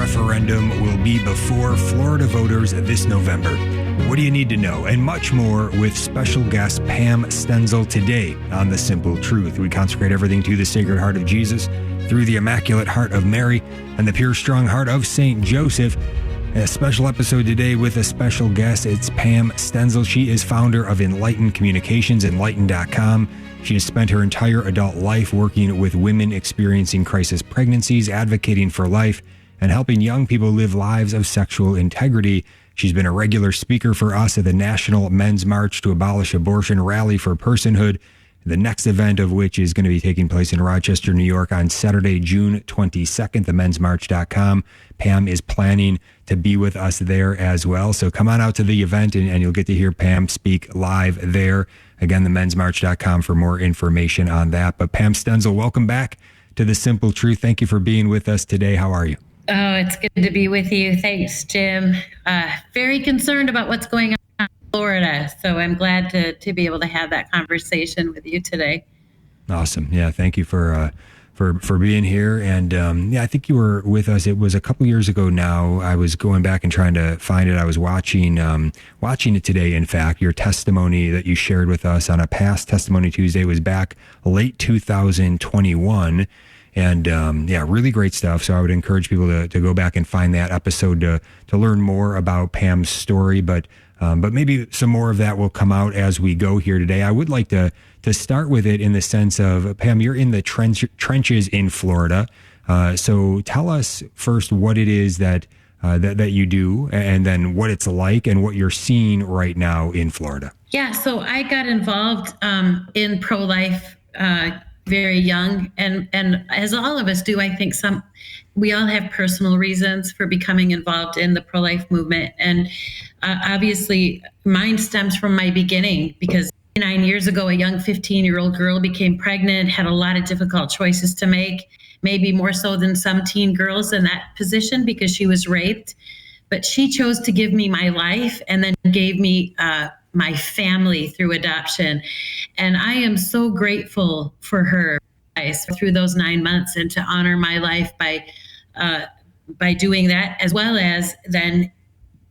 referendum will be before Florida voters this November. What do you need to know? And much more with special guest Pam Stenzel today on The Simple Truth. We consecrate everything to the Sacred Heart of Jesus through the Immaculate Heart of Mary and the pure, strong heart of Saint Joseph. A special episode today with a special guest. It's Pam Stenzel. She is founder of Enlighten Communications, enlighten.com. She has spent her entire adult life working with women experiencing crisis pregnancies, advocating for life, and helping young people live lives of sexual integrity. She's been a regular speaker for us at the National Men's March to Abolish Abortion Rally for Personhood, the next event of which is going to be taking place in Rochester, New York on Saturday, June 22nd, themensmarch.com. Pam is planning to be with us there as well. So come on out to the event and you'll get to hear Pam speak live there. Again, themensmarch.com for more information on that. But Pam Stenzel, welcome back to The Simple Truth. Thank you for being with us today. How are you? Oh, it's good to be with you. Thanks, Jim. Very concerned about what's going on in Florida. So I'm glad to be able to have that conversation with you today. Awesome. Yeah. Thank you for being here. And I think you were with us. It was a couple years ago now. I was going back and trying to find it. I was watching it today. In fact, your testimony that you shared with us on a past Testimony Tuesday was back late 2021. And really great stuff. So I would encourage people to go back and find that episode to learn more about Pam's story. But maybe some more of that will come out as we go here today. I would like to start with it in the sense of, Pam, you're in the trenches in Florida. So tell us first what it is that you do, and then what it's like and what you're seeing right now in Florida. Yeah, so I got involved in pro-life very young, and as all of us do, I think we all have personal reasons for becoming involved in the pro-life movement. And obviously mine stems from my beginning, because 9 years ago, a young 15-year-old girl became pregnant, had a lot of difficult choices to make, maybe more so than some teen girls in that position, because she was raped. But she chose to give me my life and then gave me my family through adoption. And I am so grateful for her through those 9 months, and to honor my life by doing that, as well as then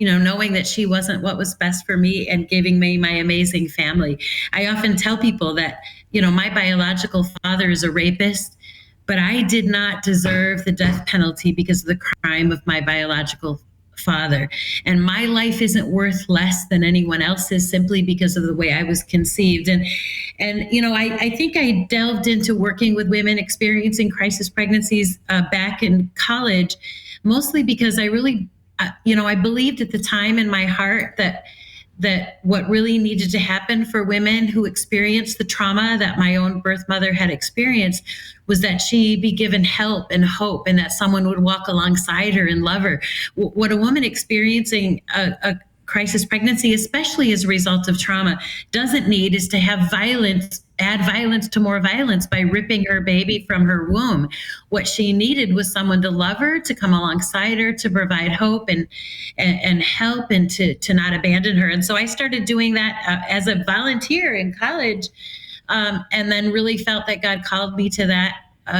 knowing that she wasn't what was best for me and giving me my amazing family. I often tell people that, my biological father is a rapist, but I did not deserve the death penalty because of the crime of my biological father. And my life isn't worth less than anyone else's simply because of the way I was conceived. And I think I delved into working with women experiencing crisis pregnancies back in college, mostly because I really I believed at the time in my heart that what really needed to happen for women who experienced the trauma that my own birth mother had experienced was that she be given help and hope, and that someone would walk alongside her and love her. What a woman experiencing a crisis pregnancy, especially as a result of trauma, doesn't need is to have add violence to more violence by ripping her baby from her womb. What she needed was someone to love her, to come alongside her, to provide hope and help, and to not abandon her. And so I started doing that as a volunteer in college, and then really felt that God called me to that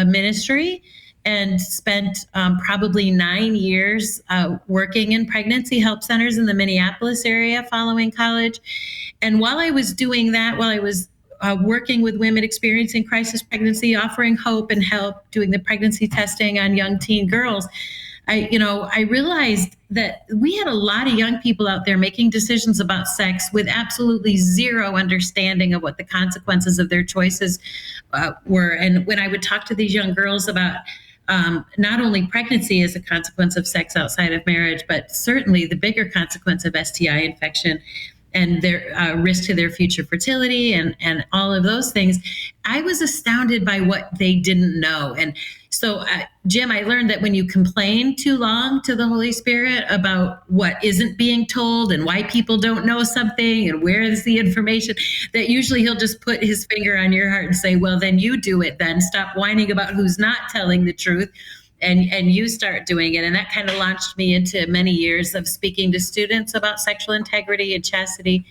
ministry, and spent probably 9 years working in pregnancy help centers in the Minneapolis area following college. And while I was doing that, while I was working with women experiencing crisis pregnancy, offering hope and help, doing the pregnancy testing on young teen girls, I realized that we had a lot of young people out there making decisions about sex with absolutely zero understanding of what the consequences of their choices were. And when I would talk to these young girls about not only pregnancy as a consequence of sex outside of marriage, but certainly the bigger consequence of STI infection and their risk to their future fertility and all of those things, I was astounded by what they didn't know. And so, Jim, I learned that when you complain too long to the Holy Spirit about what isn't being told and why people don't know something and where is the information, that usually he'll just put his finger on your heart and say, well, then you do it then. Stop whining about who's not telling the truth. And you start doing it. And that kind of launched me into many years of speaking to students about sexual integrity and chastity.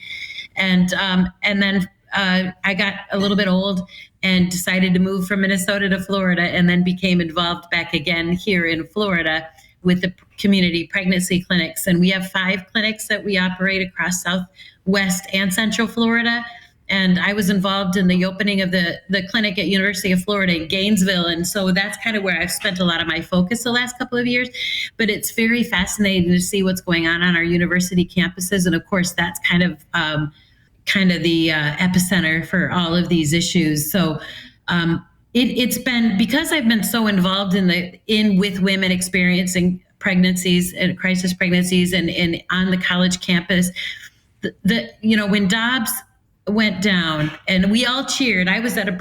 And then I got a little bit old and decided to move from Minnesota to Florida, and then became involved back again here in Florida with the community pregnancy clinics. And we have 5 clinics that we operate across Southwest and Central Florida. And I was involved in the opening of the clinic at University of Florida in Gainesville. And so that's kind of where I've spent a lot of my focus the last couple of years. But it's very fascinating to see what's going on our university campuses. And of course, that's kind of the epicenter for all of these issues. So it's been, because I've been so involved with women experiencing pregnancies and crisis pregnancies and on the college campus, when Dobbs went down and we all cheered. I was at a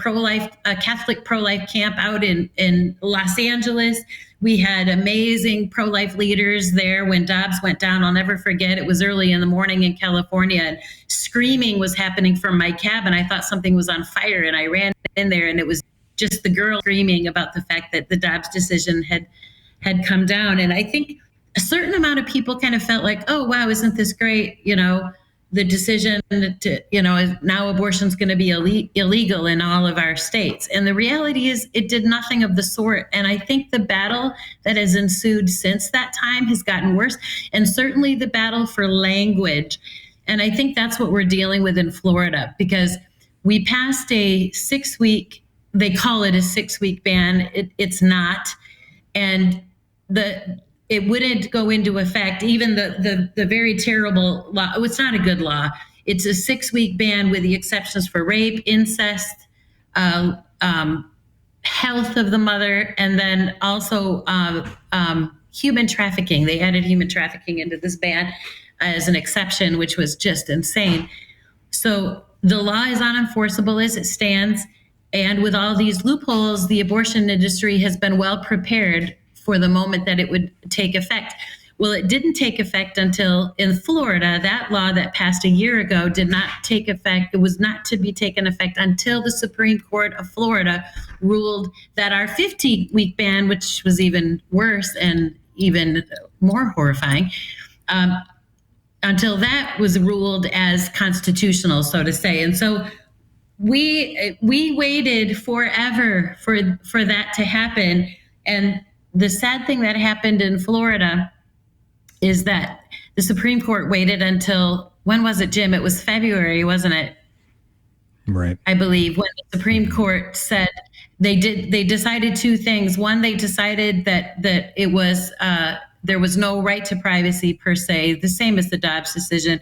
Catholic pro-life camp out in Los Angeles. We had amazing pro-life leaders there when Dobbs went down. I'll never forget. It was early in the morning in California, and screaming was happening from my cabin. I thought something was on fire, and I ran in there, and it was just the girl screaming about the fact that the Dobbs decision had come down. And I think a certain amount of people kind of felt like, oh, wow, isn't this great? The decision to, now abortion's going to be illegal in all of our states. And the reality is it did nothing of the sort. And I think the battle that has ensued since that time has gotten worse. And certainly the battle for language. And I think that's what we're dealing with in Florida, because we passed a 6-week, they call it a 6-week ban. It's not. And it wouldn't go into effect, even the very terrible law. Oh, it's not a good law. It's a 6-week ban with the exceptions for rape, incest, health of the mother, and then also human trafficking. They added human trafficking into this ban as an exception, which was just insane. So the law is unenforceable as it stands. And with all these loopholes, the abortion industry has been well prepared for the moment that it would take effect. Well, it didn't take effect until in Florida, that law that passed a year ago did not take effect. It was not to be taken effect until the Supreme Court of Florida ruled that our 15-week ban, which was even worse and even more horrifying, until that was ruled as constitutional, so to say. And so we waited forever for that to happen. And the sad thing that happened in Florida is that the Supreme Court waited until, when was it, Jim? It was February, wasn't it? Right. I believe when the Supreme Court said they decided 2 things. One, they decided that it was there was no right to privacy per se, the same as the Dobbs decision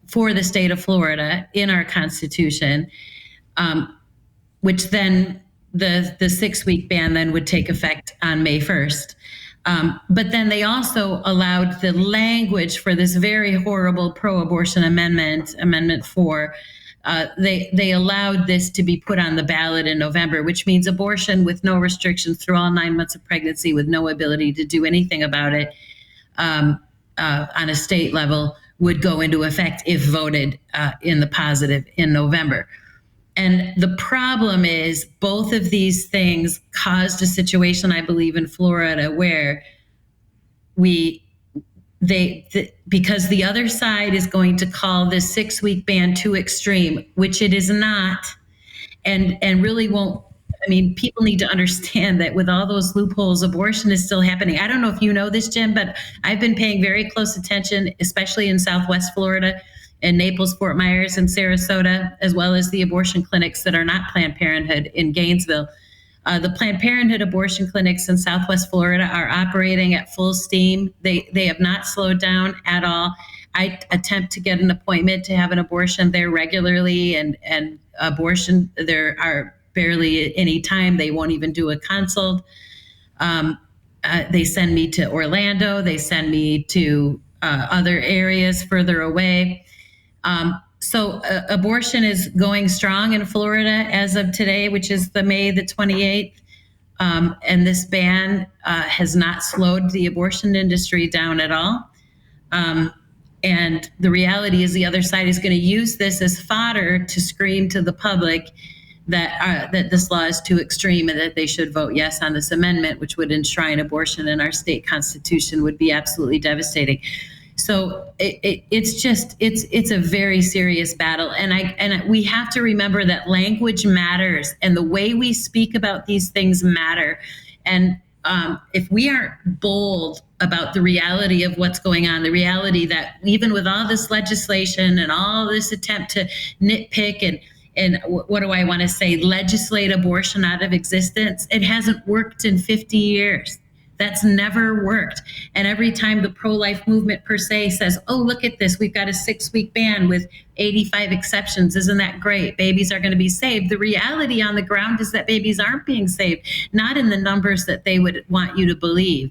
for the state of Florida in our Constitution, which then the 6-week ban then would take effect on May 1st. But then they also allowed the language for this very horrible pro-abortion Amendment 4. They allowed this to be put on the ballot in November, which means abortion with no restrictions through all 9 months of pregnancy with no ability to do anything about it on a state level would go into effect if voted in the positive in November. And the problem is both of these things caused a situation, I believe, in Florida where because the other side is going to call this 6-week ban too extreme, which it is not, and really won't. I mean, people need to understand that with all those loopholes, abortion is still happening. I don't know if you know this, Jim, but I've been paying very close attention, especially in Southwest Florida and Naples, Fort Myers, and Sarasota, as well as the abortion clinics that are not Planned Parenthood in Gainesville. The Planned Parenthood abortion clinics in Southwest Florida are operating at full steam. They have not slowed down at all. I attempt to get an appointment to have an abortion there regularly, and abortion, there are barely any time. They won't even do a consult. They send me to Orlando. They send me to other areas further away. So abortion is going strong in Florida as of today, which is May the 28th. And this ban has not slowed the abortion industry down at all. And the reality is the other side is going to use this as fodder to scream to the public that this law is too extreme and that they should vote yes on this amendment, which would enshrine abortion in our state constitution, would be absolutely devastating. So it's a very serious battle, and we have to remember that language matters, and the way we speak about these things matter. And if we aren't bold about the reality of what's going on, the reality that even with all this legislation and all this attempt to nitpick and what do I want to say, legislate abortion out of existence, it hasn't worked in 50 years. That's never worked. And every time the pro-life movement per se says, oh, look at this, we've got a 6-week ban with 85 exceptions. Isn't that great? Babies are going to be saved. The reality on the ground is that babies aren't being saved, not in the numbers that they would want you to believe.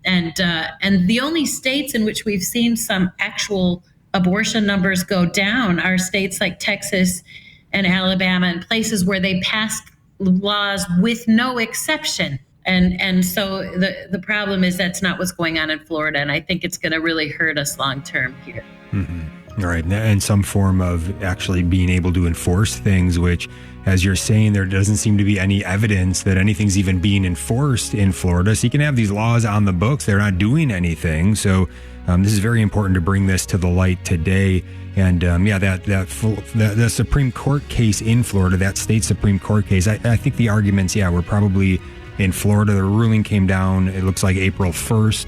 And the only states in which we've seen some actual abortion numbers go down are states like Texas and Alabama, and places where they passed laws with no exception. And so the problem is that's not what's going on in Florida, and I think it's going to really hurt us long term here. Mm-hmm. All right, and some form of actually being able to enforce things, which, as you're saying, there doesn't seem to be any evidence that anything's even being enforced in Florida. So you can have these laws on the books, they're not doing anything. So this is very important to bring this to the light today. And the Supreme Court case in Florida, that state Supreme Court case, I think the arguments, were probably in Florida. The ruling came down, it looks like April 1st.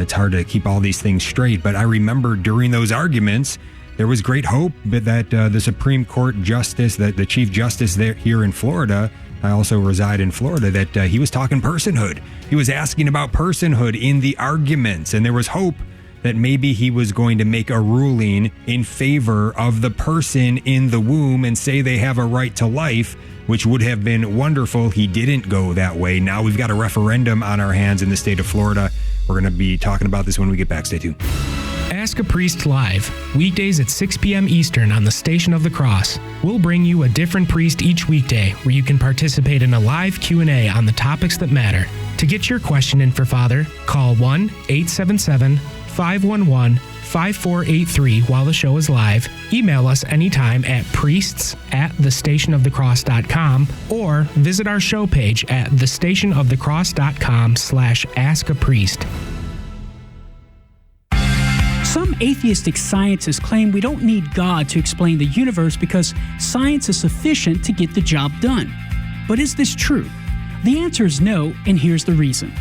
It's hard to keep all these things straight, but I remember during those arguments, there was great hope that the Supreme Court justice, that the Chief Justice there here in Florida, I also reside in Florida, that he was talking personhood. He was asking about personhood in the arguments, and there was hope that maybe he was going to make a ruling in favor of the person in the womb and say they have a right to life, which would have been wonderful. He didn't go that way. Now we've got a referendum on our hands in the state of Florida. We're going to be talking about this when we get back. Stay tuned. Ask a Priest live, weekdays at 6 p.m. Eastern on the Station of the Cross. We'll bring you a different priest each weekday where you can participate in a live Q&A on the topics that matter. To get your question in for Father, call 1-877-511-5483 while the show is live. Email us anytime at priests@thestationofthecross.com or visit our show page at thestationofthecross.com/askapriest. Some atheistic scientists claim we don't need God to explain the universe because science is sufficient to get the job done. But is this true? The answer is no, and here's the reason.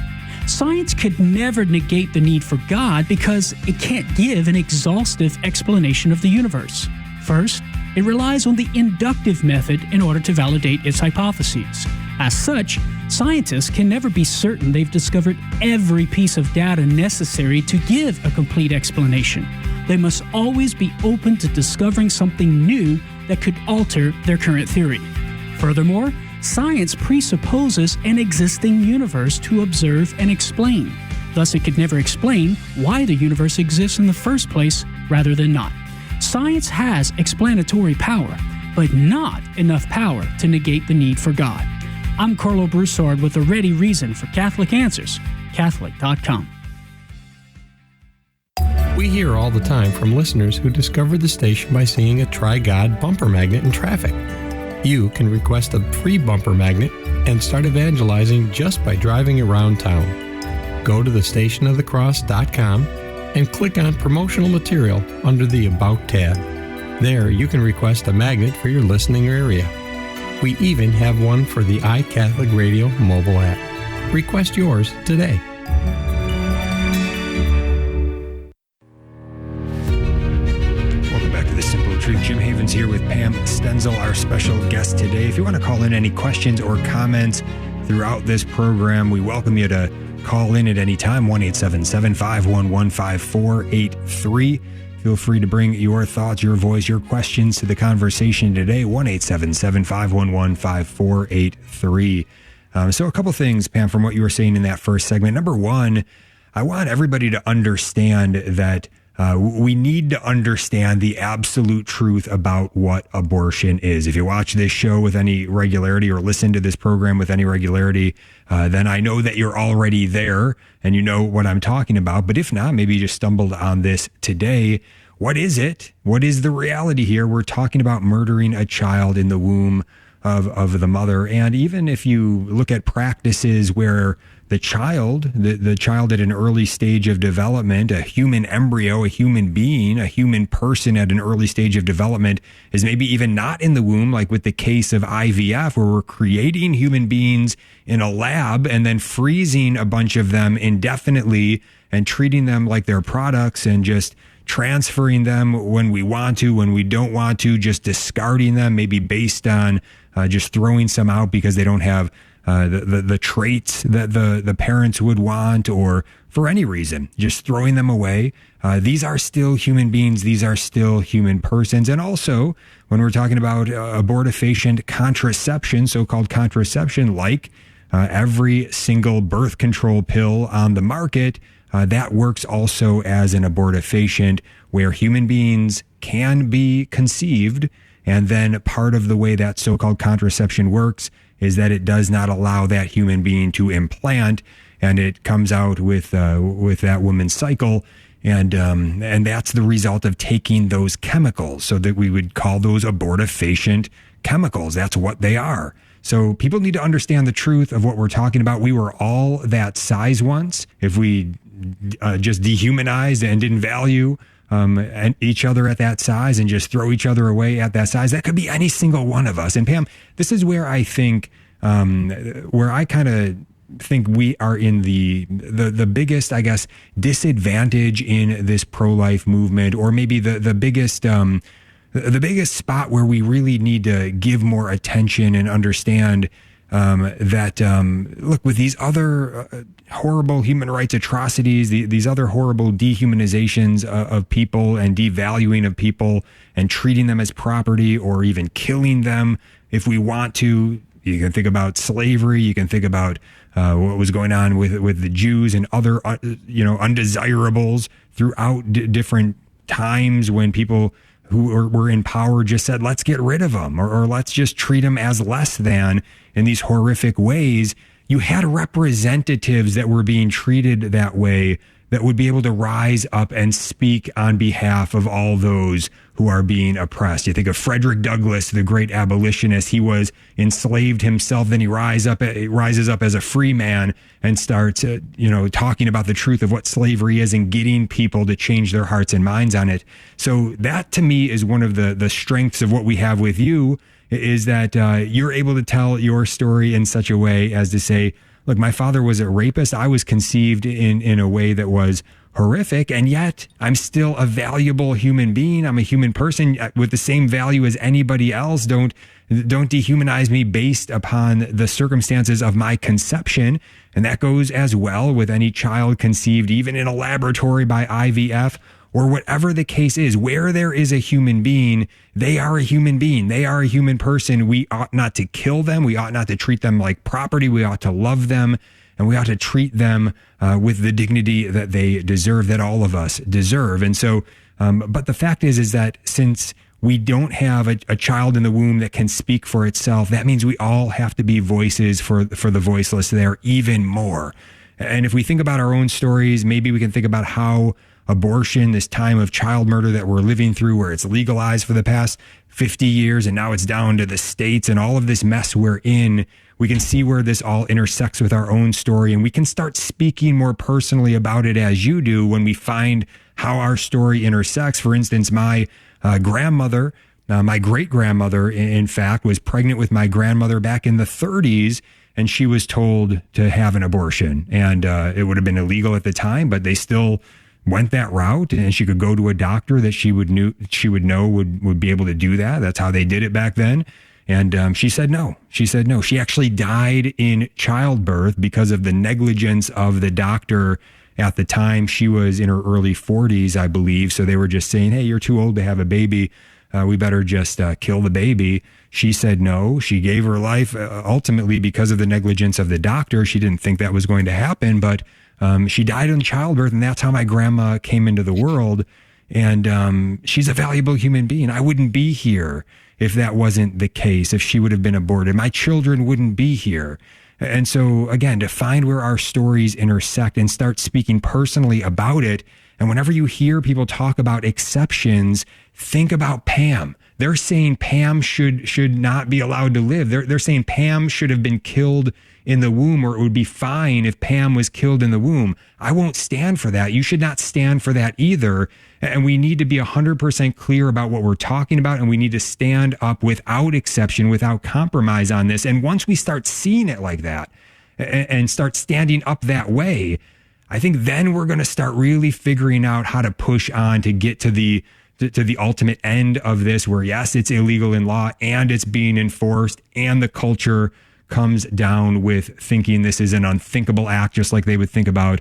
Science could never negate the need for God because it can't give an exhaustive explanation of the universe. First, it relies on the inductive method in order to validate its hypotheses. As such, scientists can never be certain they've discovered every piece of data necessary to give a complete explanation. They must always be open to discovering something new that could alter their current theory. Furthermore, science presupposes an existing universe to observe and explain. Thus, it could never explain why the universe exists in the first place rather than not. Science has explanatory power, but not enough power to negate the need for God. I'm Carlo Broussard with a ready reason for Catholic Answers, Catholic.com. We hear all the time from listeners who discovered the station by seeing a Try God bumper magnet in traffic. You can request a free bumper magnet and start evangelizing just by driving around town. Go to thestationofthecross.com and click on promotional material under the About tab. There you can request a magnet for your listening area. We even have one for the iCatholic Radio mobile app. Request yours today. Welcome back to The Simple Truth. Jim Havens here with Pam Stenzel, our special guest today. If you want to call in any questions or comments throughout this program, we welcome you to call in at any time, 1-877-511-5483. Feel free to bring your thoughts, your voice, your questions to the conversation today, 1-877-511-5483. So a couple things, Pam, from what you were saying in that first segment. Number one, I want everybody to understand that we need to understand the absolute truth about what abortion is. If you watch this show with any regularity or listen to this program with any regularity, then I know that you're already there and you know what I'm talking about. But if not, maybe you just stumbled on this today. What is it? What is the reality here? We're talking about murdering a child in the womb of the mother. And even if you look at practices where the child, the child at an early stage of development, a human embryo, a human being, a human person at an early stage of development is maybe even not in the womb, like with the case of IVF, where we're creating human beings in a lab and then freezing a bunch of them indefinitely and treating them like they're products and just transferring them when we want to, when we don't want to, just discarding them, maybe based on just throwing some out because they don't have the traits that the parents would want, or for any reason, just throwing them away. These are still human beings. These are still human persons. And also, when we're talking about abortifacient contraception, so-called contraception, like every single birth control pill on the market, that works also as an abortifacient, where human beings can be conceived. And then part of the way that so-called contraception works is that it does not allow that human being to implant, and it comes out with that woman's cycle, and that's the result of taking those chemicals. So that we would call those abortifacient chemicals. That's what they are. So people need to understand the truth of what we're talking about. We were all that size once. If we just dehumanized and didn't value and each other at that size and just throw each other away at that size, that could be any single one of us. And Pam, this is where I think, where I kind of think we are in the biggest, I guess, disadvantage in this pro-life movement, or maybe the biggest spot where we really need to give more attention and understand that, look, with these other horrible human rights atrocities, these other horrible dehumanizations of people and devaluing of people and treating them as property or even killing them if we want to. You can think about slavery. You can think about what was going on with the Jews and other, undesirables throughout different times when people who were in power just said, let's get rid of them, or let's just treat them as less than in these horrific ways. You had representatives that were being treated that way that would be able to rise up and speak on behalf of all those who are being oppressed. You think of Frederick Douglass, the great abolitionist. He was enslaved himself. Then he rises up as a free man and starts, talking about the truth of what slavery is and getting people to change their hearts and minds on it. So that, to me, is one of the strengths of what we have with you, is that you're able to tell your story in such a way as to say, look, my father was a rapist. I was conceived in a way that was horrific, and yet I'm still a valuable human being. I'm a human person with the same value as anybody else. Don't dehumanize me based upon the circumstances of my conception. And that goes as well with any child conceived even in a laboratory by IVF, or whatever the case is. Where there is a human being, they are a human being. They are a human person. We ought not to kill them. We ought not to treat them like property. We ought to love them, and we ought to treat them with the dignity that they deserve, that all of us deserve. And so, but the fact is that since we don't have a child in the womb that can speak for itself, that means we all have to be voices for the voiceless there even more. And if we think about our own stories, maybe we can think about how abortion, this time of child murder that we're living through, where it's legalized for the past 50 years and now it's down to the states, and all of this mess we're in, we can see where this all intersects with our own story, and we can start speaking more personally about it as you do when we find how our story intersects. For instance, my grandmother, my great-grandmother, in fact, was pregnant with my grandmother back in the 30s, and she was told to have an abortion. And it would have been illegal at the time, but they still went that route, and she could go to a doctor that she would know would be able to do that. That's how they did it back then. And she said no. She said no. She actually died in childbirth because of the negligence of the doctor at the time. She was in her early 40s, I believe. So they were just saying, hey, you're too old to have a baby. We better just kill the baby. She said no. She gave her life ultimately because of the negligence of the doctor. She didn't think that was going to happen, but she died in childbirth, and that's how my grandma came into the world. And she's a valuable human being. I wouldn't be here if that wasn't the case, if she would have been aborted. My children wouldn't be here. And so, again, to find where our stories intersect and start speaking personally about it. And whenever you hear people talk about exceptions, think about Pam. They're saying Pam should not be allowed to live. They're saying Pam should have been killed in the womb, or it would be fine if Pam was killed in the womb. I won't stand for that. You should not stand for that either. And we need to be 100% clear about what we're talking about. And we need to stand up without exception, without compromise on this. And once we start seeing it like that and start standing up that way, I think then we're going to start really figuring out how to push on to get to the ultimate end of this, where yes, it's illegal in law and it's being enforced, and the culture comes down with thinking this is an unthinkable act, just like they would think about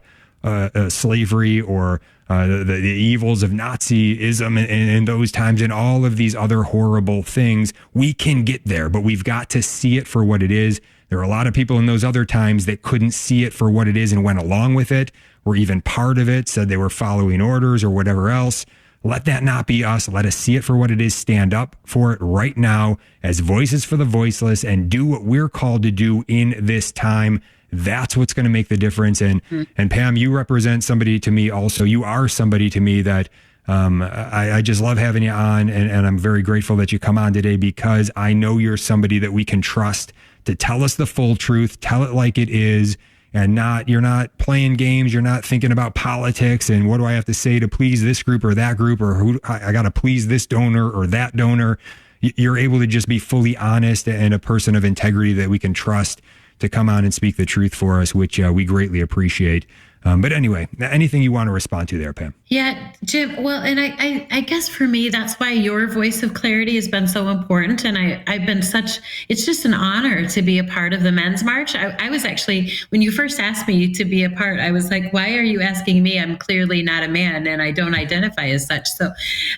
slavery or the evils of Nazism in those times, and all of these other horrible things. We can get there, but we've got to see it for what it is. There are a lot of people in those other times that couldn't see it for what it is and went along with it, were even part of it, said they were following orders or whatever else. Let that not be us. Let us see it for what it is. Stand up for it right now as voices for the voiceless, and do what we're called to do in this time. That's what's going to make the difference. And Pam, you represent somebody to me also. You are somebody to me that I just love having you on. And I'm very grateful that you come on today, because I know you're somebody that we can trust to tell us the full truth, tell it like it is. And you're not playing games. You're not thinking about politics and what do I have to say to please this group or that group, or who I got to please this donor or that donor. You're able to just be fully honest and a person of integrity that we can trust to come on and speak the truth for us, which we greatly appreciate. But anyway, anything you want to respond to there, Pam? Yeah, Jim. Well, and I guess for me, that's why your voice of clarity has been so important. And I've been it's just an honor to be a part of the Men's March. I was actually, when you first asked me to be a part, I was like, why are you asking me? I'm clearly not a man and I don't identify as such. So,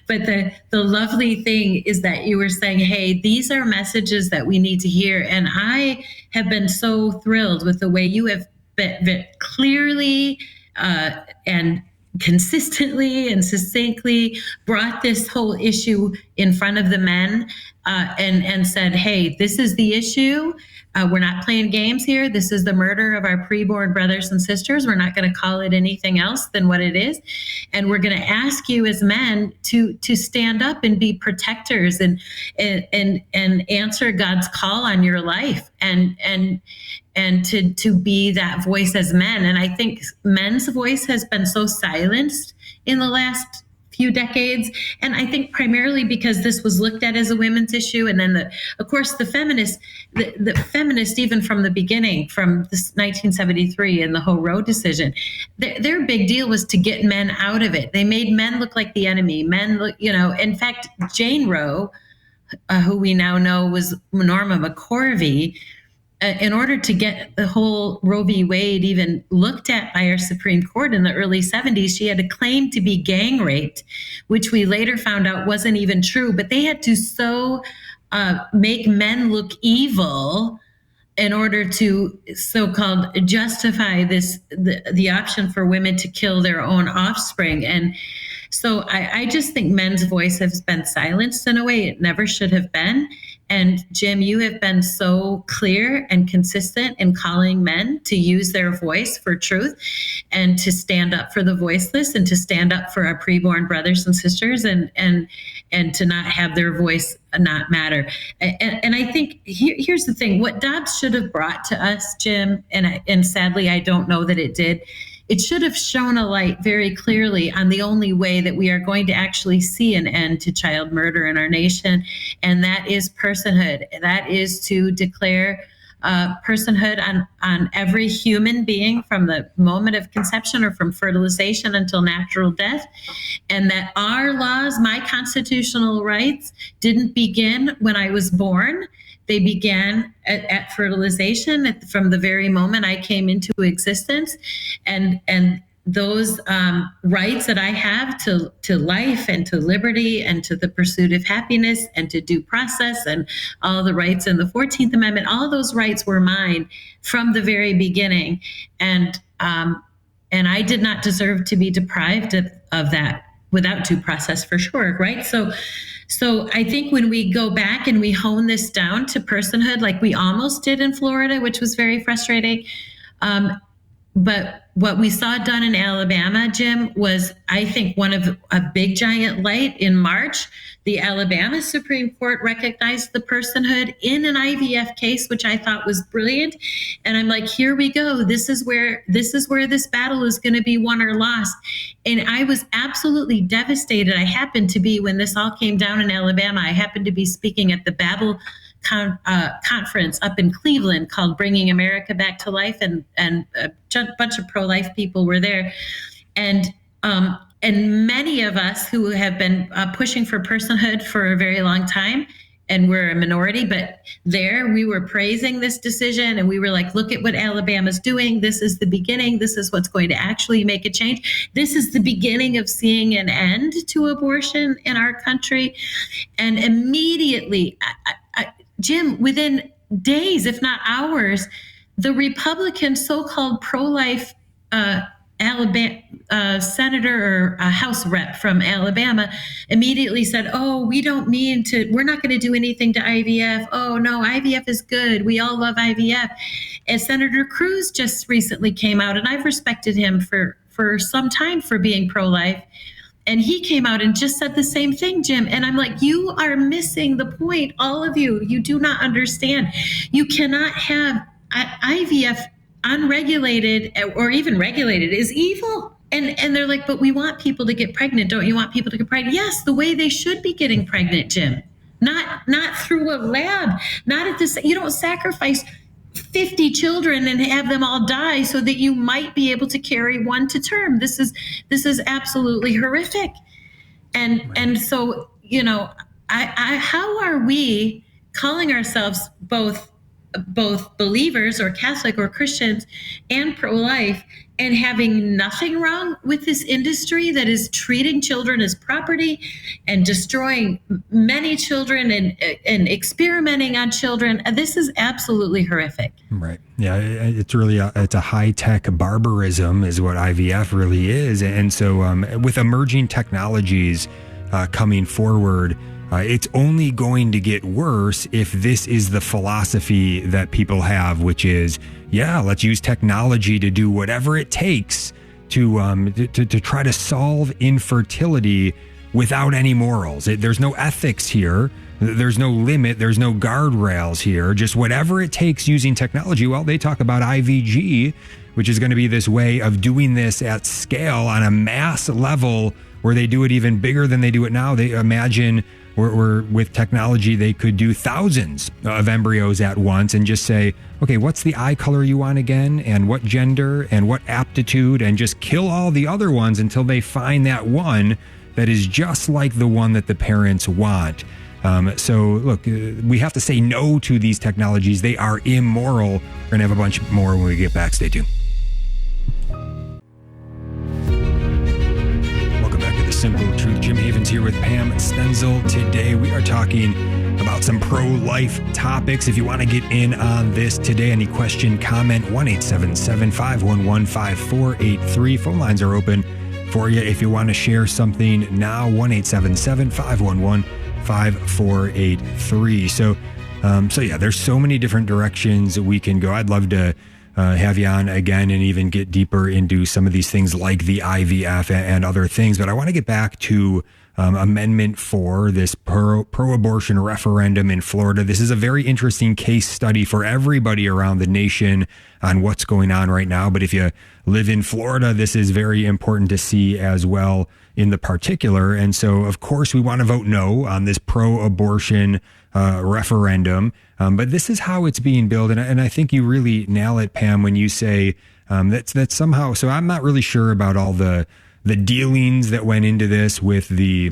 but the lovely thing is that you were saying, hey, these are messages that we need to hear. And I have been so thrilled with the way you have that clearly and consistently and succinctly brought this whole issue in front of the men and said, hey, this is the issue. We're not playing games here. This is the murder of our preborn brothers and sisters. We're not going to call it anything else than what it is. And we're going to ask you as men to stand up and be protectors and answer God's call on your life and to be that voice as men. And I think men's voice has been so silenced in the last few decades. And I think primarily because this was looked at as a women's issue. And then of course, the feminists, even from the beginning, from this 1973 and the whole Roe decision, their big deal was to get men out of it. They made men look like the enemy. Men look, in fact, Jane Roe, who we now know was Norma McCorvey, in order to get the whole Roe v. Wade even looked at by our Supreme Court in the early 70s, she had a claim to be gang raped, which we later found out wasn't even true. But they had to make men look evil in order to so-called justify the option for women to kill their own offspring. And so I just think men's voice has been silenced in a way it never should have been. And Jim, you have been so clear and consistent in calling men to use their voice for truth and to stand up for the voiceless and to stand up for our preborn brothers and sisters and to not have their voice not matter. And I think here's the thing, what Dobbs should have brought to us, Jim, and sadly, I don't know that it did, it should have shown a light very clearly on the only way that we are going to actually see an end to child murder in our nation, and that is personhood. That is to declare personhood on every human being from the moment of conception or from fertilization until natural death, and that our laws, my constitutional rights, didn't begin when I was born. They began at fertilization from the very moment I came into existence, and those rights that I have to life and to liberty and to the pursuit of happiness and to due process and all the rights in the 14th Amendment, all those rights were mine from the very beginning, and I did not deserve to be deprived of that without due process, for sure, right? So I think when we go back and we hone this down to personhood, like we almost did in Florida, which was very frustrating, But what we saw done in Alabama, Jim, was, I think, one of a big giant light in March. The Alabama Supreme Court recognized the personhood in an IVF case, which I thought was brilliant. And I'm like, here we go. This is where this battle is going to be won or lost. And I was absolutely devastated. I happened to be, when this all came down in Alabama, I happened to be speaking at the Babel conference up in Cleveland called Bringing America Back to Life, and a bunch of pro-life people were there, and many of us who have been pushing for personhood for a very long time, and we're a minority, but there we were praising this decision, and we were like, look at what Alabama's doing. This is the beginning. This is what's going to actually make a change. This is the beginning of seeing an end to abortion in our country. And immediately, Jim, within days, if not hours, the Republican so-called pro-life Alabama senator or House rep from Alabama immediately said, oh, we're not going to do anything to IVF. Oh, no, IVF is good. We all love IVF. And Senator Cruz just recently came out, and I've respected him for some time for being pro-life. And he came out and just said the same thing, Jim. And I'm like, you are missing the point. All of you, you do not understand. You cannot have IVF unregulated or even regulated is evil. And they're like, but we want people to get pregnant. Don't you want people to get pregnant? Yes, the way they should be getting pregnant, Jim. Not through a lab. Not at this. You don't sacrifice 50 children and have them all die so that you might be able to carry one to term. This is absolutely horrific. And so, how are we calling ourselves both believers or Catholic or Christians and pro-life and having nothing wrong with this industry that is treating children as property and destroying many children and experimenting on children? This is absolutely horrific. Right. Yeah, it's really it's a high-tech barbarism is what IVF really is. And so with emerging technologies coming forward, it's only going to get worse if this is the philosophy that people have, which is, let's use technology to do whatever it takes to try to solve infertility without any morals. There's no ethics here. There's no limit. There's no guardrails here. Just whatever it takes using technology. Well, they talk about IVG, which is going to be this way of doing this at scale on a mass level where they do it even bigger than they do it now. They imagine where with technology, they could do thousands of embryos at once and just say, okay, what's the eye color you want again? And what gender and what aptitude, and just kill all the other ones until they find that one that is just like the one that the parents want. So look, we have to say no to these technologies. They are immoral. We're going to have a bunch more when we get back. Stay tuned. Simple Truth. Jim Havens here with Pam Stenzel. Today we are talking about some pro-life topics. If you want to get in on this today, any question, comment, 1-877-511-5483. Phone lines are open for you if you want to share something now, 1-877-511-5483. So there's so many different directions we can go. I'd love to have you on again and even get deeper into some of these things like the IVF and other things. But I want to get back to Amendment 4, this pro-abortion referendum in Florida. This is a very interesting case study for everybody around the nation on what's going on right now. But if you live in Florida, this is very important to see as well in the particular. And so, of course, we want to vote no on this pro-abortion referendum. But this is how it's being billed. And I think you really nail it, Pam, when you say that somehow. So I'm not really sure about all the dealings that went into this with the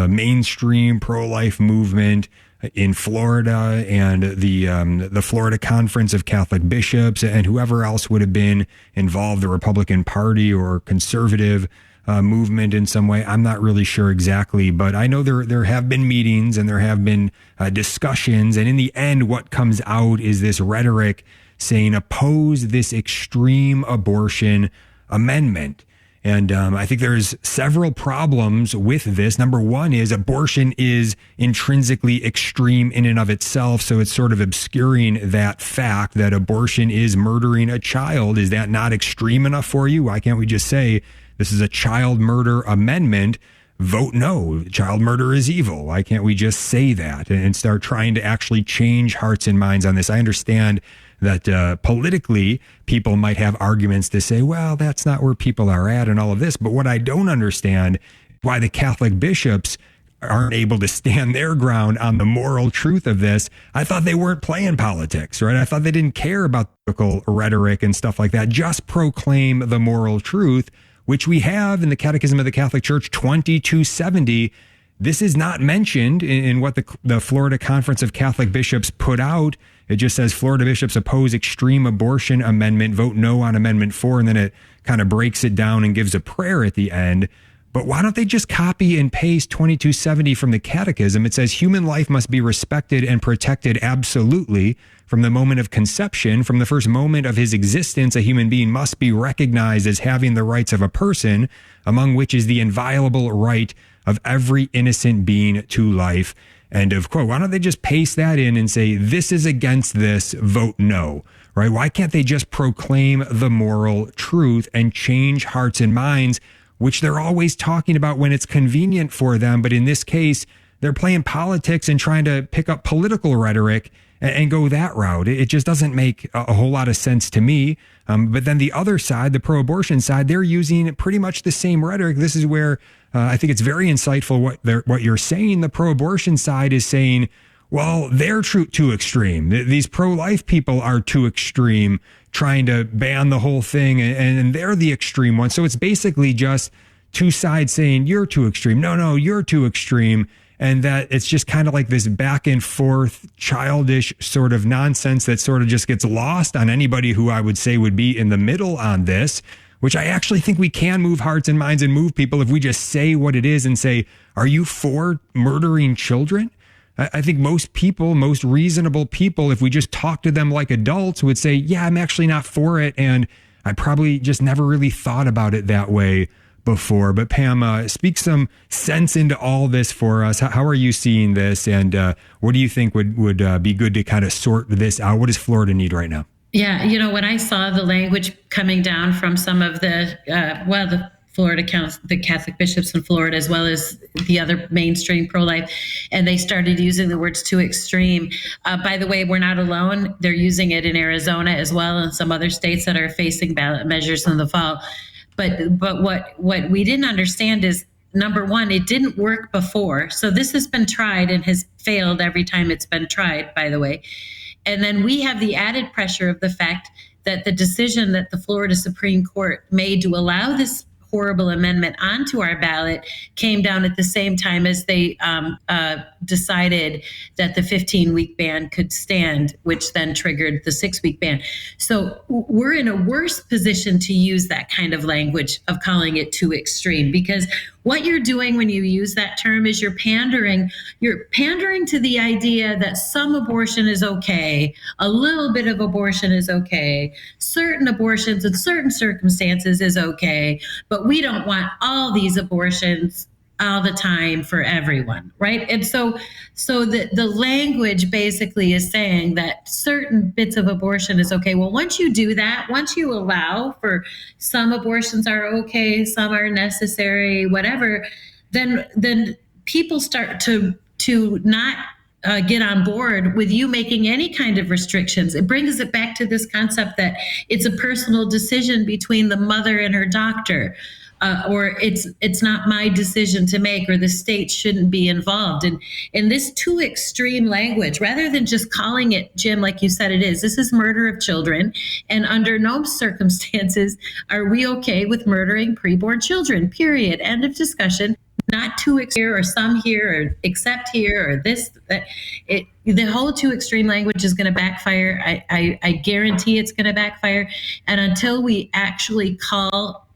mainstream pro-life movement in Florida and the Florida Conference of Catholic Bishops and whoever else would have been involved, the Republican Party or conservative movement in some way. I'm not really sure exactly, but I know there have been meetings and there have been discussions. And in the end, what comes out is this rhetoric saying oppose this extreme abortion amendment. And I think there's several problems with this. Number one is abortion is intrinsically extreme in and of itself. So it's sort of obscuring that fact that abortion is murdering a child. Is that not extreme enough for you? Why can't we just say this is a child murder amendment? Vote no. Child murder is evil. Why can't we just say that and start trying to actually change hearts and minds on this? I understand that politically, people might have arguments to say, well, that's not where people are at and all of this. But what I don't understand, why the Catholic bishops aren't able to stand their ground on the moral truth of this. I thought they weren't playing politics, right? I thought they didn't care about political rhetoric and stuff like that. Just proclaim the moral truth, which we have in the Catechism of the Catholic Church 2270. This is not mentioned in what the Florida Conference of Catholic Bishops put out. It just says Florida bishops oppose extreme abortion amendment, vote no on Amendment 4, and then it kind of breaks it down and gives a prayer at the end. But why don't they just copy and paste 2270 from the Catechism? It says human life must be respected and protected absolutely from the moment of conception. From the first moment of his existence, a human being must be recognized as having the rights of a person, among which is the inviolable right of every innocent being to life. End of quote. Why don't they just paste that in and say, this is against this, vote no, right? Why can't they just proclaim the moral truth and change hearts and minds, which they're always talking about when it's convenient for them? But in this case, they're playing politics and trying to pick up political rhetoric and go that route. It just doesn't make a whole lot of sense to me. But then the other side, the pro-abortion side, they're using pretty much the same rhetoric. This is where I think it's very insightful what you're saying. The pro-abortion side is saying, well, they're too extreme. These pro-life people are too extreme, trying to ban the whole thing, and they're the extreme ones. So it's basically just two sides saying, you're too extreme. No, you're too extreme. And that it's just kind of like this back and forth, childish sort of nonsense that sort of just gets lost on anybody who I would say would be in the middle on this, which I actually think we can move hearts and minds and move people if we just say what it is and say, are you for murdering children? I think most people, most reasonable people, if we just talk to them like adults, would say, yeah, I'm actually not for it. And I probably just never really thought about it that way before. But Pam, speak some sense into all this for us. How are you seeing this? And what do you think would be good to kind of sort this out? What does Florida need right now? Yeah, when I saw the language coming down from some of the Florida the Catholic bishops in Florida, as well as the other mainstream pro-life, and they started using the words too extreme. By the way, we're not alone. They're using it in Arizona as well, and some other states that are facing ballot measures in the fall. But what we didn't understand is, number one, it didn't work before. So this has been tried and has failed every time it's been tried, by the way. And then we have the added pressure of the fact that the decision that the Florida Supreme Court made to allow this horrible amendment onto our ballot came down at the same time as they decided that the 15-week ban could stand, which then triggered the 6-week ban. So we're in a worse position to use that kind of language of calling it too extreme, because what you're doing when you use that term is you're pandering to the idea that some abortion is okay, a little bit of abortion is okay, certain abortions in certain circumstances is okay, but we don't want all these abortions all the time for everyone, right? And so the language basically is saying that certain bits of abortion is okay. Well, once you do that, once you allow for some abortions are okay, some are necessary, whatever, then people start to not get on board with you making any kind of restrictions. It brings it back to this concept that it's a personal decision between the mother and her doctor. Or it's not my decision to make, or the state shouldn't be involved. And in this too extreme language, rather than just calling it, Jim, like you said it is, this is murder of children. And under no circumstances are we okay with murdering preborn children, period. End of discussion. Not too here or some here or except here or this, that. The whole too extreme language is going to backfire. I guarantee it's going to backfire. And until we actually call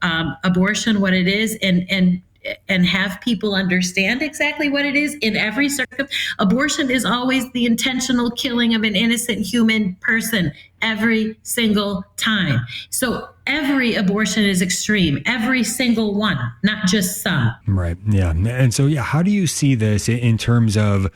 abortion what it is and and have people understand exactly what it is in every circumstance. Abortion is always the intentional killing of an innocent human person every single time. So every abortion is extreme, every single one, not just some. Right. Yeah. And so, how do you see this in terms of,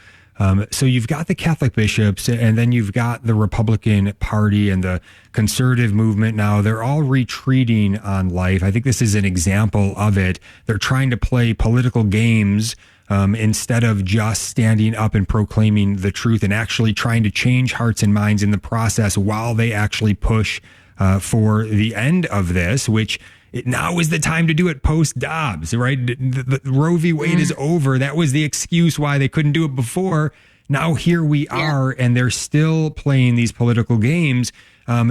so you've got the Catholic bishops, and then you've got the Republican Party and the conservative movement now. They're all retreating on life. I think this is an example of it. They're trying to play political games instead of just standing up and proclaiming the truth and actually trying to change hearts and minds in the process while they actually push for the end of this, which now is the time to do it post Dobbs, right? The Roe v. Wade is over. That was the excuse why they couldn't do it before. Now here we are, and they're still playing these political games.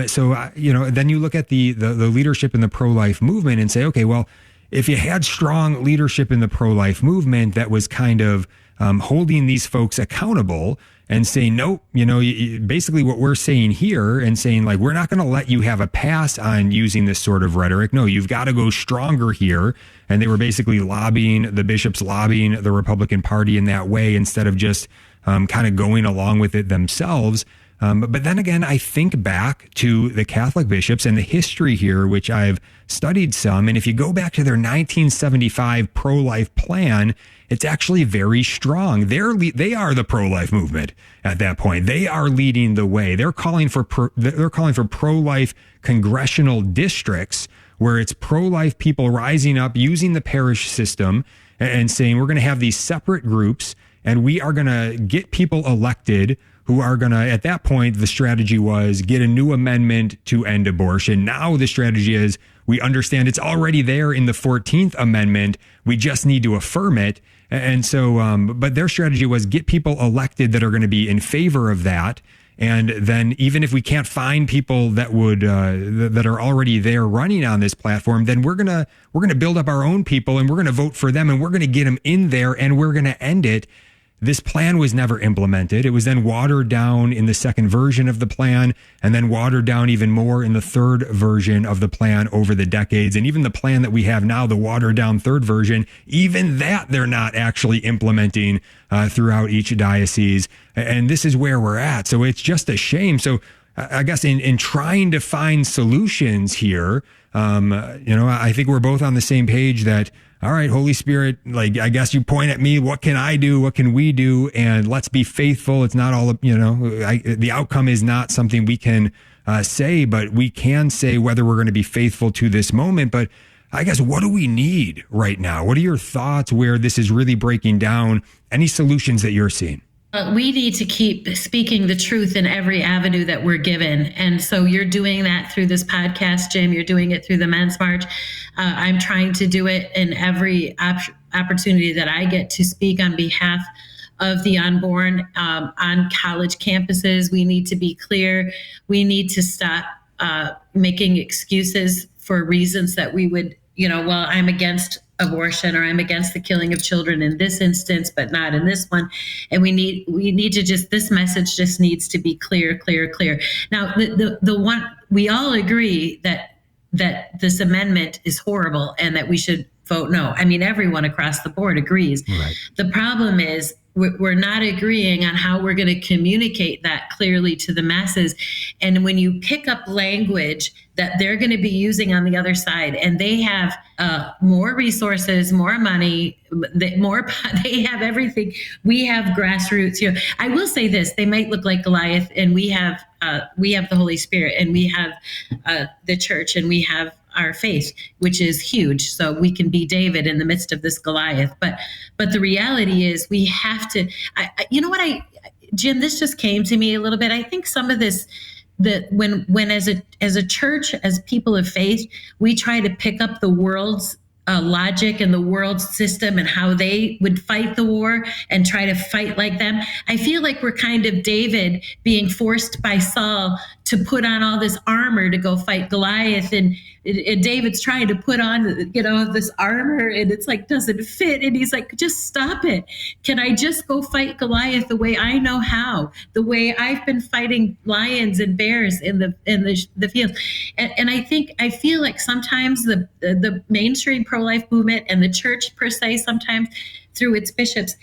So then you look at the leadership in the pro-life movement and say, okay, well, if you had strong leadership in the pro-life movement that was kind of holding these folks accountable and saying, nope, basically what we're saying here and saying, like, we're not going to let you have a pass on using this sort of rhetoric. No, you've got to go stronger here. And they were basically the bishops lobbying the Republican Party in that way instead of just kind of going along with it themselves. But then again, I think back to the Catholic bishops and the history here, which I've studied some. And if you go back to their 1975 pro-life plan, it's actually very strong. They are the pro-life movement at that point. They are leading the way. They're calling for pro-life congressional districts where it's pro-life people rising up using the parish system and saying we're going to have these separate groups and we are going to get people elected who are going to, at that point, the strategy was get a new amendment to end abortion. Now the strategy is we understand it's already there in the 14th Amendment. We just need to affirm it. And so, but their strategy was get people elected that are going to be in favor of that. And then even if we can't find people that would, that are already there running on this platform, then we're going to build up our own people and we're going to vote for them and we're going to get them in there and we're going to end it. This plan was never implemented. It was then watered down in the second version of the plan and then watered down even more in the third version of the plan over the decades. And even the plan that we have now, the watered down third version, even that they're not actually implementing throughout each diocese. And this is where we're at. So it's just a shame. So I guess in trying to find solutions here, I think we're both on the same page that, all right, Holy Spirit, like, I guess you point at me, what can I do? What can we do? And let's be faithful. It's not all, the outcome is not something we can say, but we can say whether we're going to be faithful to this moment. But I guess, what do we need right now? What are your thoughts where this is really breaking down? Any solutions that you're seeing? We need to keep speaking the truth in every avenue that we're given. And so you're doing that through this podcast, Jim. You're doing it through the Men's March. I'm trying to do it in every opportunity that I get to speak on behalf of the unborn on college campuses. We need to be clear. We need to stop making excuses for reasons that we would, I'm against abortion or I'm against the killing of children in this instance, but not in this one. And we need to this message just needs to be clear. Now, the one, we all agree that this amendment is horrible and that we should vote no. I mean, everyone across the board agrees. Right. The problem is we're not agreeing on how we're going to communicate that clearly to the masses. And when you pick up language that they're going to be using on the other side, and they have more resources, more money, they have everything. We have grassroots. I will say this: they might look like Goliath, and we have the Holy Spirit, and we have the church, and we have our faith, which is huge. So we can be David in the midst of this Goliath. But the reality is we have to, Jim, this just came to me a little bit. I think some of this, when as a church, as people of faith, we try to pick up the world's logic and the world's system and how they would fight the war and try to fight like them. I feel like we're kind of David being forced by Saul to put on all this armor to go fight Goliath, and David's trying to put on, this armor, and it's like doesn't fit, and he's like, just stop it. Can I just go fight Goliath the way I know how, the way I've been fighting lions and bears in the field? And I feel like sometimes the mainstream pro-life movement and the church per se, sometimes through its bishops,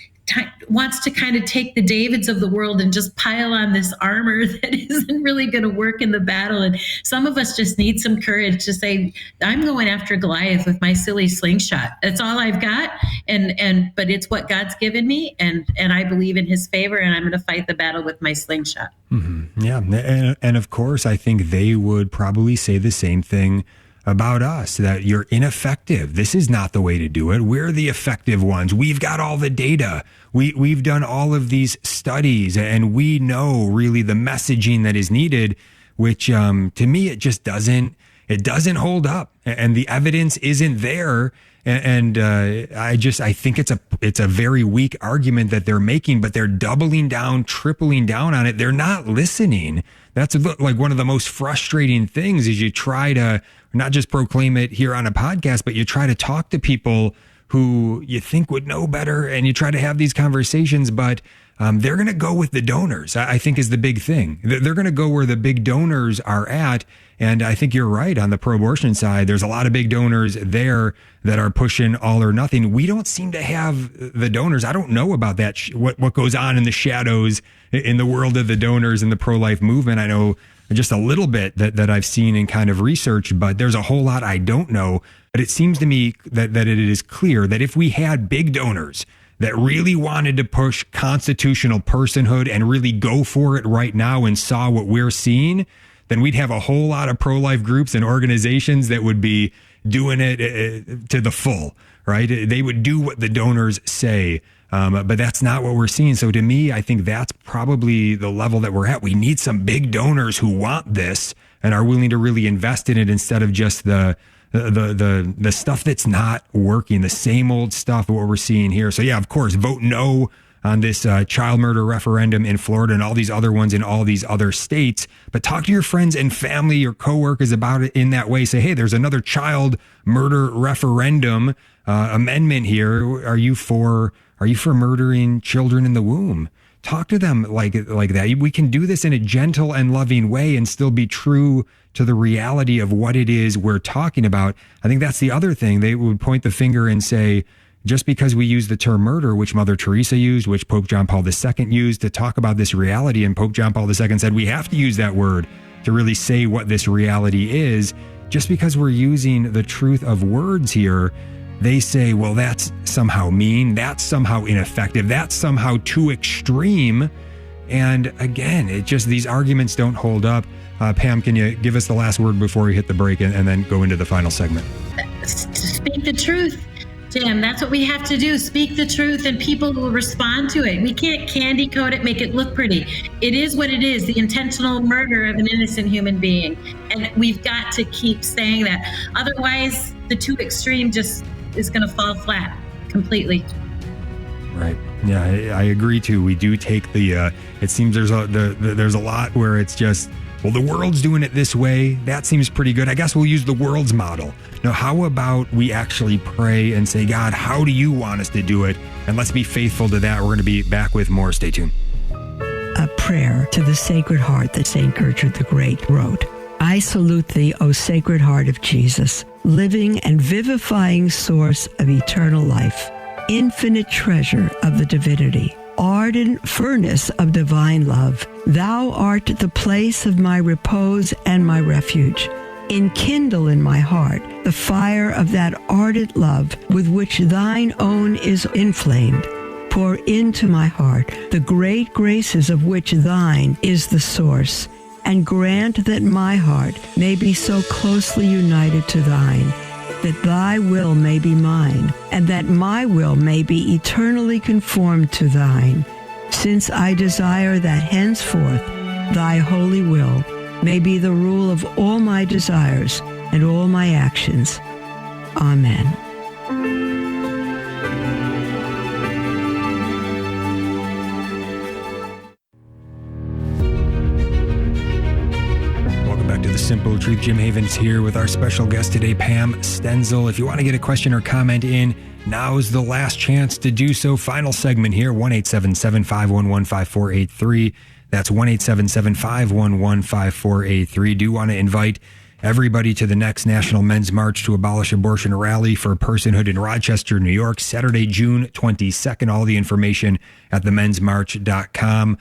wants to kind of take the Davids of the world and just pile on this armor that isn't really going to work in the battle. And some of us just need some courage to say, I'm going after Goliath with my silly slingshot. That's all I've got. But it's what God's given me. And I believe in his favor, and I'm going to fight the battle with my slingshot. Mm-hmm. Yeah. And of course, I think they would probably say the same thing about us, that you're ineffective. This is not the way to do it. We're the effective ones. We've got all the data. We've done all of these studies, and we know really the messaging that is needed, which to me, it just doesn't hold up, and the evidence isn't there. And I think it's a very weak argument that they're making, but they're doubling down, tripling down on it. They're not listening. That's like one of the most frustrating things is you try to not just proclaim it here on a podcast, but you try to talk to people who you think would know better, and you try to have these conversations, but they're going to go with the donors, I think, is the big thing. They're going to go where the big donors are at. And I think you're right on the pro-abortion side. There's a lot of big donors there that are pushing all or nothing. We don't seem to have the donors. I don't know about that, what goes on in the shadows in the world of the donors and the pro-life movement. I know just a little bit that I've seen in kind of research, but there's a whole lot I don't know. But it seems to me that it is clear that if we had big donors that really wanted to push constitutional personhood and really go for it right now and saw what we're seeing, then we'd have a whole lot of pro-life groups and organizations that would be doing it to the full, right? They would do what the donors say. But that's not what we're seeing. So to me, I think that's probably the level that we're at. We need some big donors who want this and are willing to really invest in it instead of just the stuff that's not working, the same old stuff, what we're seeing here. So yeah, of course, vote no on this child murder referendum in Florida and all these other ones in all these other states. But talk to your friends and family, your coworkers about it in that way. Say, hey, there's another child murder referendum amendment here. Are you for murdering children in the womb? Talk to them like that. We can do this in a gentle and loving way and still be true to the reality of what it is we're talking about. I think that's the other thing. They would point the finger and say, just because we use the term murder, which Mother Teresa used, which Pope John Paul II used to talk about this reality, and Pope John Paul II said we have to use that word to really say what this reality is, just because we're using the truth of words here, they say, well, that's somehow mean, that's somehow ineffective, that's somehow too extreme. And again, these arguments don't hold up. Pam, can you give us the last word before we hit the break and then go into the final segment? Speak the truth, Jim. That's what we have to do. Speak the truth, and people will respond to it. We can't candy coat it, make it look pretty. It is what it is, the intentional murder of an innocent human being. And we've got to keep saying that. Otherwise, the too extreme just is going to fall flat completely. Right. Yeah, I agree too. We do take it seems there's a lot where it's just, well, the world's doing it this way. That seems pretty good. I guess we'll use the world's model. Now, how about we actually pray and say, God, how do you want us to do it? And let's be faithful to that. We're going to be back with more. Stay tuned. A prayer to the Sacred Heart that St. Gertrude the Great wrote. I salute thee, O Sacred Heart of Jesus, living and vivifying source of eternal life, infinite treasure of the divinity, ardent furnace of divine love. Thou art the place of my repose and my refuge. Enkindle in my heart the fire of that ardent love with which thine own is inflamed. Pour into my heart the great graces of which thine is the source, and grant that my heart may be so closely united to thine, that thy will may be mine, and that my will may be eternally conformed to thine, since I desire that henceforth thy holy will may be the rule of all my desires and all my actions. Amen. Simple Truth. Jim Havens here with our special guest today, Pam Stenzel. If you want to get a question or comment in, now's the last chance to do so. Final segment here, 1-877-511-5483. That's 1-877-511-5483. Do want to invite everybody to the next National Men's March to Abolish Abortion rally for personhood in Rochester, New York, Saturday, June 22nd. All the information at themensmarch.com.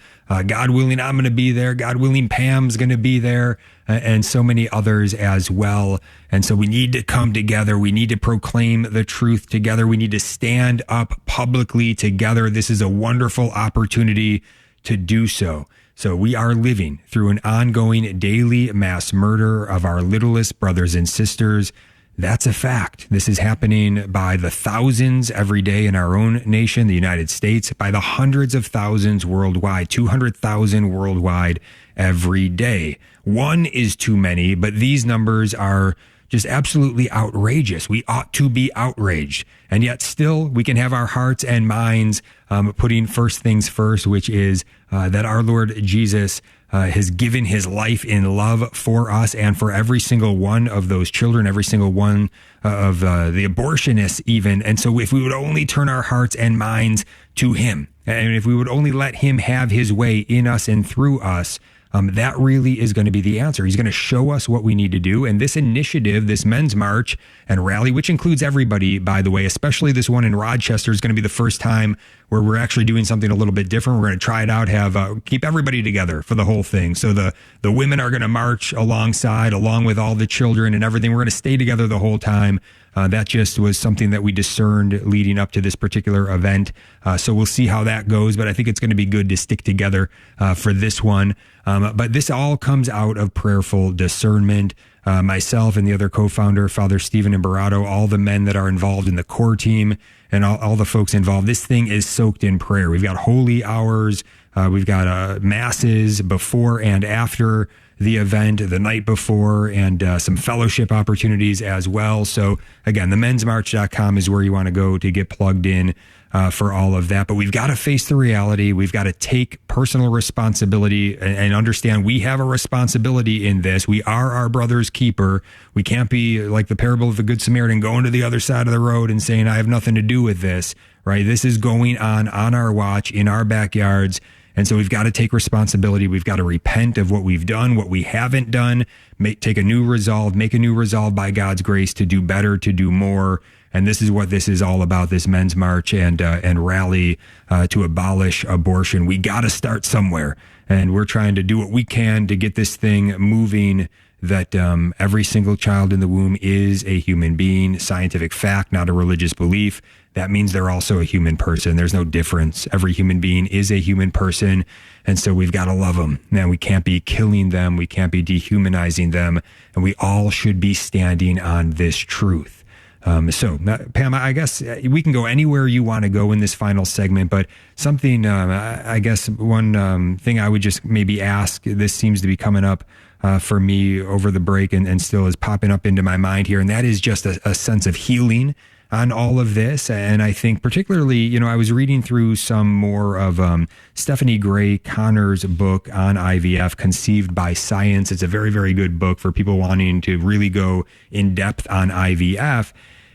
God willing, I'm going to be there. God willing, Pam's going to be there, and so many others as well. And so we need to come together. We need to proclaim the truth together. We need to stand up publicly together. This is a wonderful opportunity to do so. So we are living through an ongoing daily mass murder of our littlest brothers and sisters. That's a fact. This is happening by the thousands every day in our own nation, the United States, by the hundreds of thousands worldwide, 200,000 worldwide every day. One is too many, but these numbers are just absolutely outrageous. We ought to be outraged. And yet still we can have our hearts and minds putting first things first, which is that our Lord Jesus has given his life in love for us and for every single one of those children, every single one of the abortionists even. And so if we would only turn our hearts and minds to him, and if we would only let him have his way in us and through us, that really is going to be the answer. He's going to show us what we need to do. And this initiative, this men's march and rally, which includes everybody, by the way, especially this one in Rochester, is going to be the first time where we're actually doing something a little bit different. We're going to try it out, keep everybody together for the whole thing. So the women are going to march alongside, along with all the children and everything. We're going to stay together the whole time. That just was something that we discerned leading up to this particular event. So we'll see how that goes, but I think it's going to be good to stick together for this one. But this all comes out of prayerful discernment. Myself and the other co-founder, Father Stephen Imperato, all the men that are involved in the core team and all the folks involved, this thing is soaked in prayer. We've got holy hours. We've got masses before and after the event, the night before, and some fellowship opportunities as well. So again, themensmarch.com is where you want to go to get plugged in for all of that. But we've got to face the reality. We've got to take personal responsibility and understand we have a responsibility in this. We are our brother's keeper. We can't be like the parable of the Good Samaritan going to the other side of the road and saying, I have nothing to do with this, right? This is going on our watch, in our backyards. And so we've got to take responsibility. We've got to repent of what we've done, what we haven't done, take a new resolve, make a new resolve by God's grace to do better, to do more. And this is what this is all about, this men's march and rally to abolish abortion. We got to start somewhere. And we're trying to do what we can to get this thing moving, that every single child in the womb is a human being, scientific fact, not a religious belief. That means they're also a human person. There's no difference. Every human being is a human person. And so we've got to love them. Now, we can't be killing them. We can't be dehumanizing them. And we all should be standing on this truth. So, Pam, I guess we can go anywhere you want to go in this final segment, but something, I guess one thing I would just maybe ask, this seems to be coming up for me over the break and still is popping up into my mind here, and that is just a sense of healing on all of this. And I think particularly, I was reading through some more of Stephanie Gray Connor's book on IVF, Conceived by Science. It's a very, very good book for people wanting to really go in depth on IVF.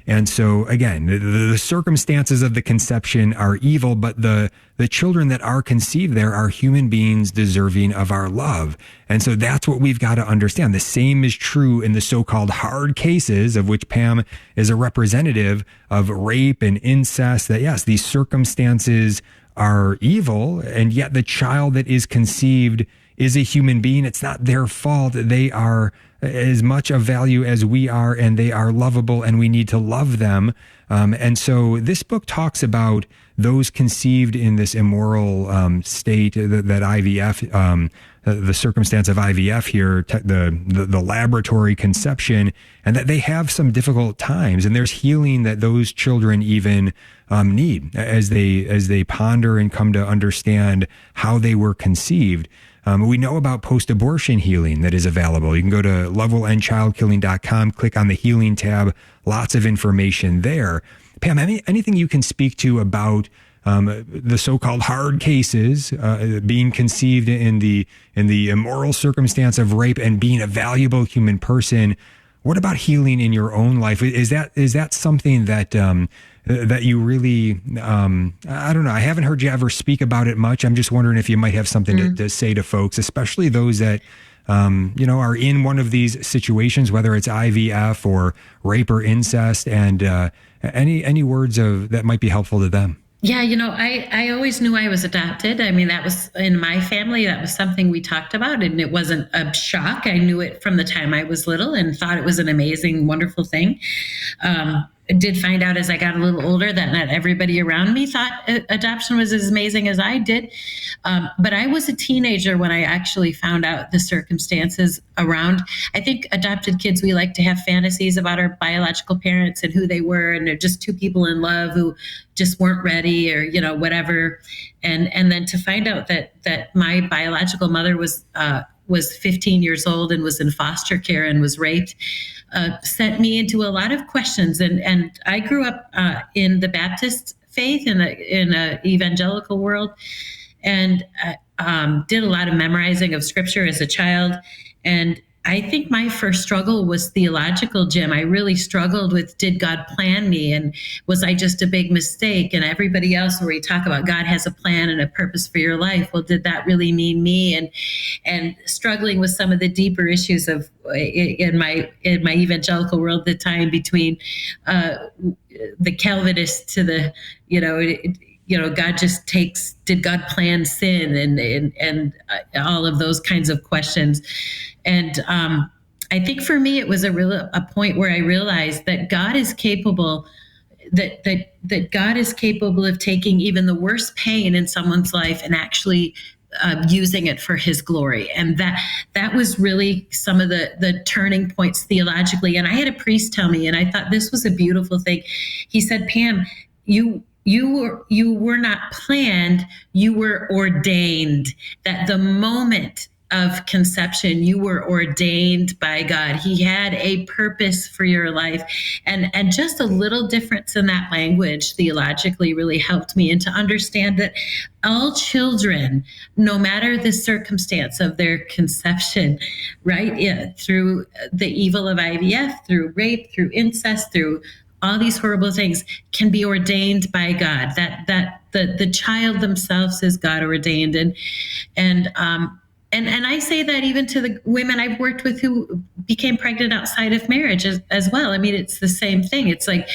And so, again, the circumstances of the conception are evil, but the children that are conceived there are human beings deserving of our love. And so that's what we've got to understand. The same is true in the so-called hard cases, of which Pam is a representative, of rape and incest, that yes, these circumstances are evil, and yet the child that is conceived is a human being. It's not their fault. They are as much of value as we are, and they are lovable, and we need to love them. And so this book talks about those conceived in this immoral state, that IVF, the circumstance of IVF here, the laboratory conception, and that they have some difficult times, and there's healing that those children even need as they ponder and come to understand how they were conceived. We know about post-abortion healing that is available. You can go to lovewillendchildkilling.com, click on the healing tab, lots of information there. Pam, anything you can speak to about the so-called hard cases, being conceived in the immoral circumstance of rape and being a valuable human person. What about healing in your own life? Is that something that that you really, I don't know. I haven't heard you ever speak about it much. I'm just wondering if you might have something to say to folks, especially those that, are in one of these situations, whether it's IVF or rape or incest, and any words that might be helpful to them. Yeah, I always knew I was adopted. I mean, that was in my family. That was something we talked about, and it wasn't a shock. I knew it from the time I was little and thought it was an amazing, wonderful thing. I did find out as I got a little older that not everybody around me thought adoption was as amazing as I did. But I was a teenager when I actually found out the circumstances around. I think adopted kids, we like to have fantasies about our biological parents and who they were, and they're just two people in love who just weren't ready, or whatever. And then to find out that my biological mother was 15 years old and was in foster care and was raped, sent me into a lot of questions. And I grew up in the Baptist faith, in a evangelical world, and did a lot of memorizing of scripture as a child. And I think my first struggle was theological, Jim. I really struggled with, did God plan me? And was I just a big mistake? And everybody else, where we talk about God has a plan and a purpose for your life. Well, did that really mean me? And struggling with some of the deeper issues of in my evangelical world at the time, between the Calvinists to the, God just takes, did God plan sin, and all of those kinds of questions. And I think for me, it was a point where I realized that God is capable, that God is capable of taking even the worst pain in someone's life and actually using it for His glory. And that was really some of the turning points theologically. And I had a priest tell me, and I thought this was a beautiful thing. He said, Pam, you were not planned, you were ordained. That the moment of conception, you were ordained by God. He had a purpose for your life. And just a little difference in that language theologically really helped me, and to understand that all children, no matter the circumstance of their conception, right? Yeah, through the evil of IVF, through rape, through incest, through all these horrible things, can be ordained by God. That the child themselves is God ordained. And I say that even to the women I've worked with who became pregnant outside of marriage as well. I mean, it's the same thing. It's like,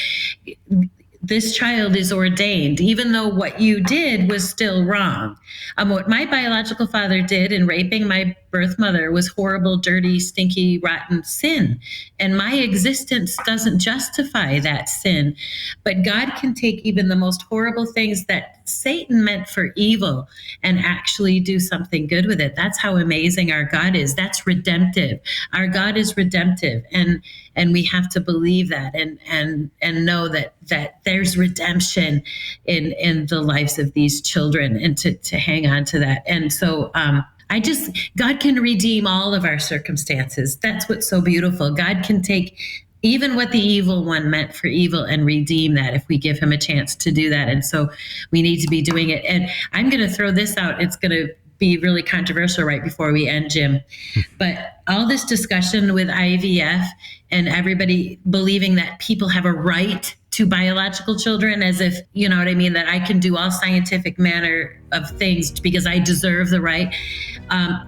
this child is ordained, even though what you did was still wrong. What my biological father did in raping my birth mother was horrible, dirty, stinky, rotten sin. And my existence doesn't justify that sin. But God can take even the most horrible things that Satan meant for evil and actually do something good with it. That's how amazing our God is. That's redemptive. Our God is redemptive. And we have to believe that and know that there's redemption in the lives of these children, and to hang on to that. And so God can redeem all of our circumstances. That's what's so beautiful. God can take even what the evil one meant for evil and redeem that if we give Him a chance to do that. And so we need to be doing it. And I'm going to throw this out. It's going to be really controversial right before we end, Jim. But all this discussion with IVF and everybody believing that people have a right to biological children, as if, you know what I mean, that I can do all scientific manner of things because I deserve the right.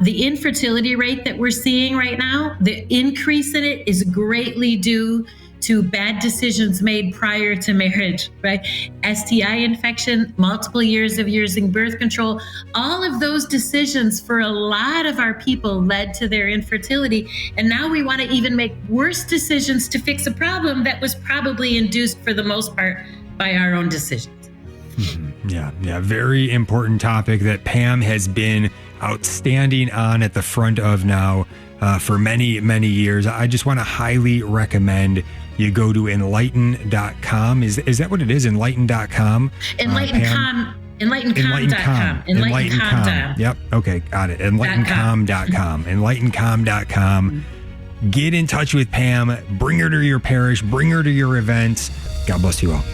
The infertility rate that we're seeing right now, the increase in it is greatly due to bad decisions made prior to marriage, right? STI infection, multiple years of using birth control, all of those decisions for a lot of our people led to their infertility. And now we want to even make worse decisions to fix a problem that was probably induced for the most part by our own decisions. Yeah. Very important topic that Pam has been outstanding on at the front of now for many, many years. I just want to highly recommend you go to enlighten.com. Is that what it is? Enlighten.com? Enlightencom.com. Enlightencom. Yep. Okay. Got it. Enlightencom.com. Enlightencom.com. Get in touch with Pam. Bring her to your parish. Bring her to your events. God bless you all.